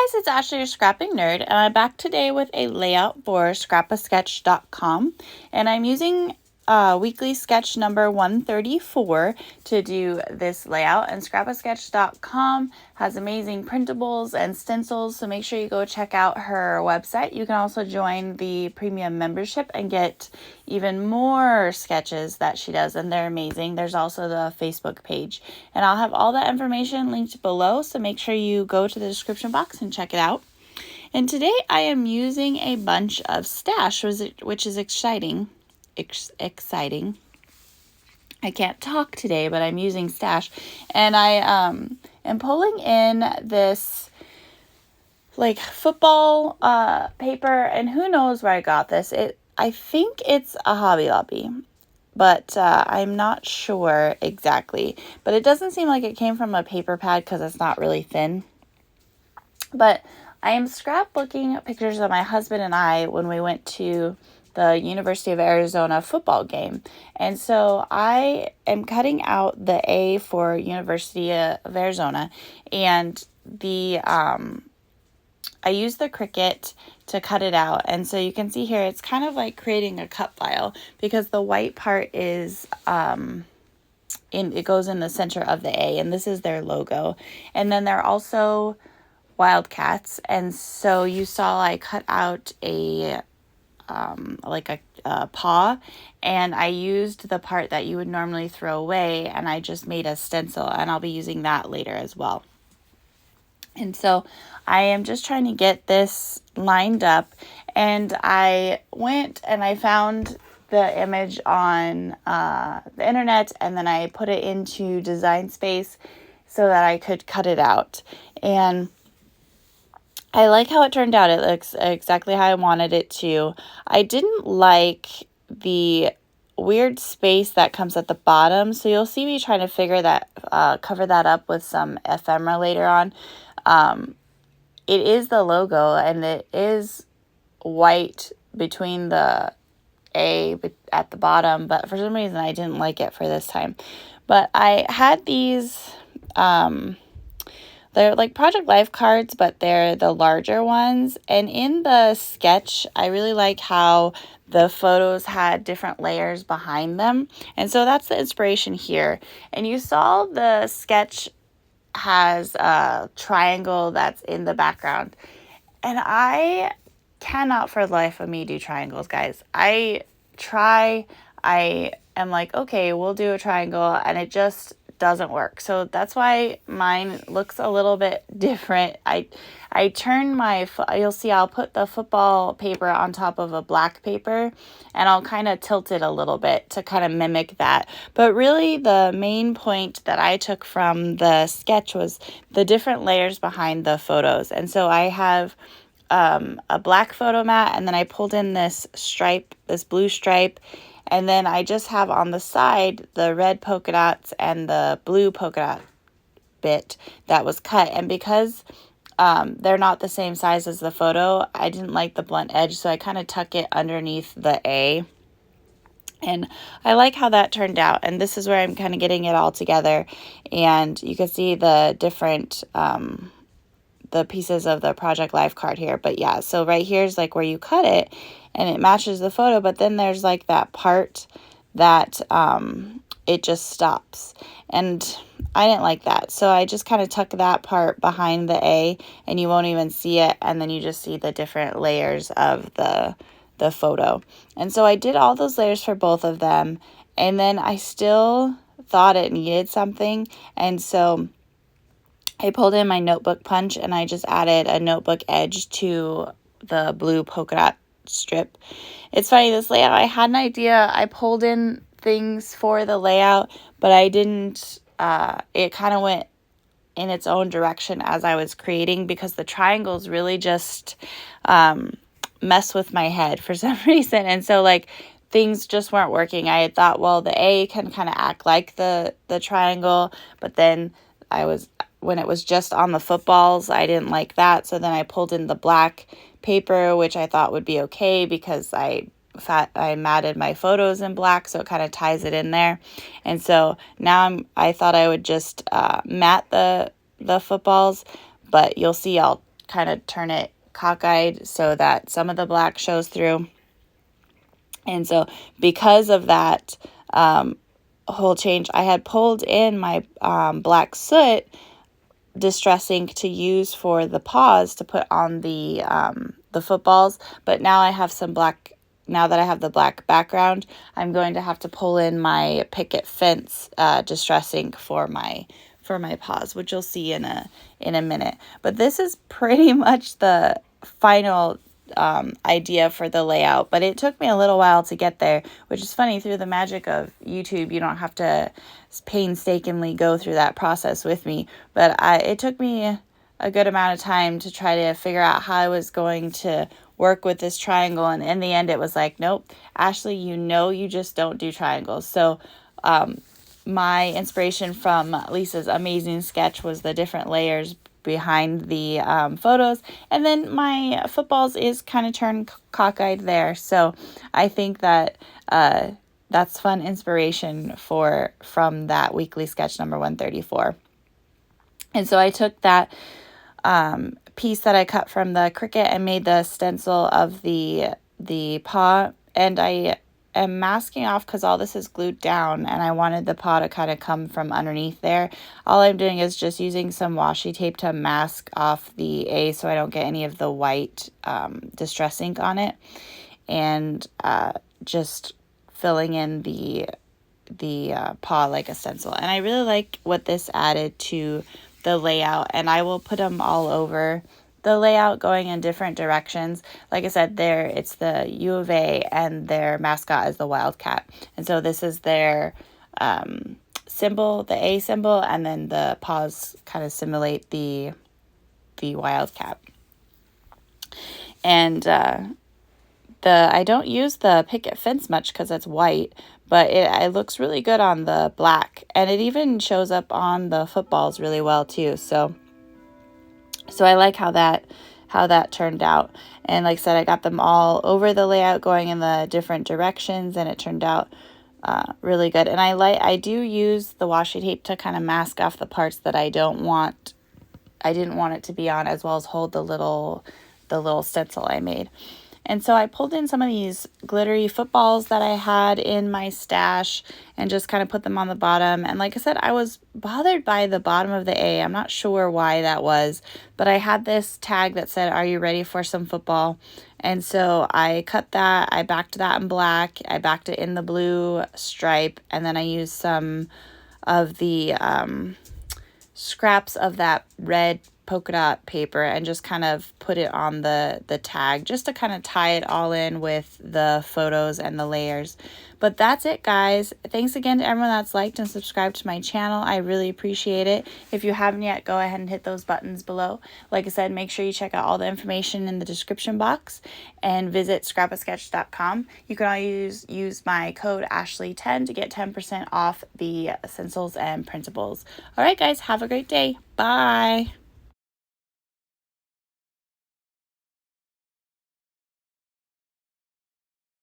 guys, it's Ashley, your scrapping nerd, and I'm back today with a layout for scrapasketch.com, and I'm using weekly sketch number 134 to do this layout. And scrapasketch.com has amazing printables and stencils, so make sure you go check out her website. You can also join the premium membership and get even more sketches that she does, and they're amazing. There's also the Facebook page, and I'll have all that information linked below, so make sure you go to the description box and check it out. And today I am using a bunch of stash, which is exciting. I can't talk today, but I'm using stash, and I am pulling in this like football paper, and who knows where I got this. I think it's a Hobby Lobby, but I'm not sure exactly. But it doesn't seem like it came from a paper pad because it's not really thin. But I am scrapbooking pictures of my husband and I when we went to the University of Arizona football game. And so I am cutting out the A for University of Arizona, and I use the Cricut to cut it out. And so you can see here, it's kind of like creating a cut file because the white part is, it goes in the center of the A, and this is their logo. And then they're also Wildcats. And so you saw I cut out a paw, and I used the part that you would normally throw away, and I just made a stencil, and I'll be using that later as well. And so I am just trying to get this lined up, and I went and I found the image on the internet, and then I put it into Design Space so that I could cut it out. And I like how it turned out. It looks exactly how I wanted it to. I didn't like the weird space that comes at the bottom, so you'll see me trying to cover that up with some ephemera later on. It is the logo, and it is white between the A at the bottom, but for some reason I didn't like it for this time. But I had these, they're like Project Life cards, but they're the larger ones. And in the sketch, I really like how the photos had different layers behind them. And so that's the inspiration here. And you saw the sketch has a triangle that's in the background. And I cannot for the life of me do triangles, guys. I am like, okay, we'll do a triangle, and it just doesn't work. So that's why mine looks a little bit different. I turn you'll see I'll put the football paper on top of a black paper, and I'll kind of tilt it a little bit to kind of mimic that. But really the main point that I took from the sketch was the different layers behind the photos. And so I have a black photo mat, and then I pulled in this blue stripe, and then I just have on the side the red polka dots and the blue polka dot bit that was cut. And because they're not the same size as the photo, I didn't like the blunt edge, so I kind of tuck it underneath the A. And I like how that turned out. And this is where I'm kind of getting it all together. And you can see the different the pieces of the Project Life card here. But yeah, so right here is like where you cut it, and it matches the photo, but then there's like that part that it just stops, and I didn't like that, so I just kind of tuck that part behind the A, and you won't even see it, and then you just see the different layers of the photo. And so I did all those layers for both of them, and then I still thought it needed something, and so I pulled in my notebook punch, and I just added a notebook edge to the blue polka dot strip. It's funny, this layout, I had an idea. I pulled in things for the layout, but I didn't, it kind of went in its own direction as I was creating, because the triangles really just mess with my head for some reason. And so like things just weren't working. I had thought, well, the A can kind of act like the triangle, but then when it was just on the footballs, I didn't like that. So then I pulled in the black paper, which I thought would be okay because I matted my photos in black, so it kind of ties it in there. And so now I thought I would just matte the footballs, but you'll see I'll kind of turn it cockeyed so that some of the black shows through. And so because of that whole change, I had pulled in my black soot distress ink to use for the paws to put on the footballs, but now I have some black. Now that I have the black background, I'm going to have to pull in my picket fence distress ink for my paws, which you'll see in a minute. But this is pretty much the final idea for the layout, but it took me a little while to get there, which is funny. Through the magic of YouTube, you don't have to painstakingly go through that process with me, but it took me a good amount of time to try to figure out how I was going to work with this triangle, and in the end it was like, nope, Ashley, you just don't do triangles. So my inspiration from Lisa's amazing sketch was the different layers behind the photos, and then my footballs is kind of turned cockeyed there. So I think that that's fun inspiration from that weekly sketch number 134. And so I took that piece that I cut from the Cricut and made the stencil of the paw, and I am masking off because all this is glued down and I wanted the paw to kind of come from underneath there. All I'm doing is just using some washi tape to mask off the A so I don't get any of the white distress ink on it, and just filling in the paw like a stencil. And I really like what this added to the layout, and I will put them all over the layout going in different directions. Like I said, it's the U of A, and their mascot is the wildcat, and so this is their symbol, the A symbol, and then the paws kind of simulate the wildcat. And I don't use the picket fence much because it's white, but it looks really good on the black, and it even shows up on the footballs really well too. So I like how that turned out. And like I said, I got them all over the layout going in the different directions, and it turned out really good. And I do use the washi tape to kind of mask off the parts that I didn't want it to be on, as well as hold the little stencil I made. And so I pulled in some of these glittery footballs that I had in my stash and just kind of put them on the bottom. And like I said, I was bothered by the bottom of the A. I'm not sure why that was, but I had this tag that said, "Are you ready for some football?" And so I cut that, I backed that in black, I backed it in the blue stripe, and then I used some of the scraps of that red polka dot paper and just kind of put it on the tag just to kind of tie it all in with the photos and the layers. But that's it, guys. Thanks again to everyone that's liked and subscribed to my channel. I really appreciate it. If you haven't yet, go ahead and hit those buttons below. Like I said, make sure you check out all the information in the description box and visit scrapbooksketch.com. You can always use my code Ashley10 to get 10% off the stencils and printables. All right, guys, have a great day. Bye.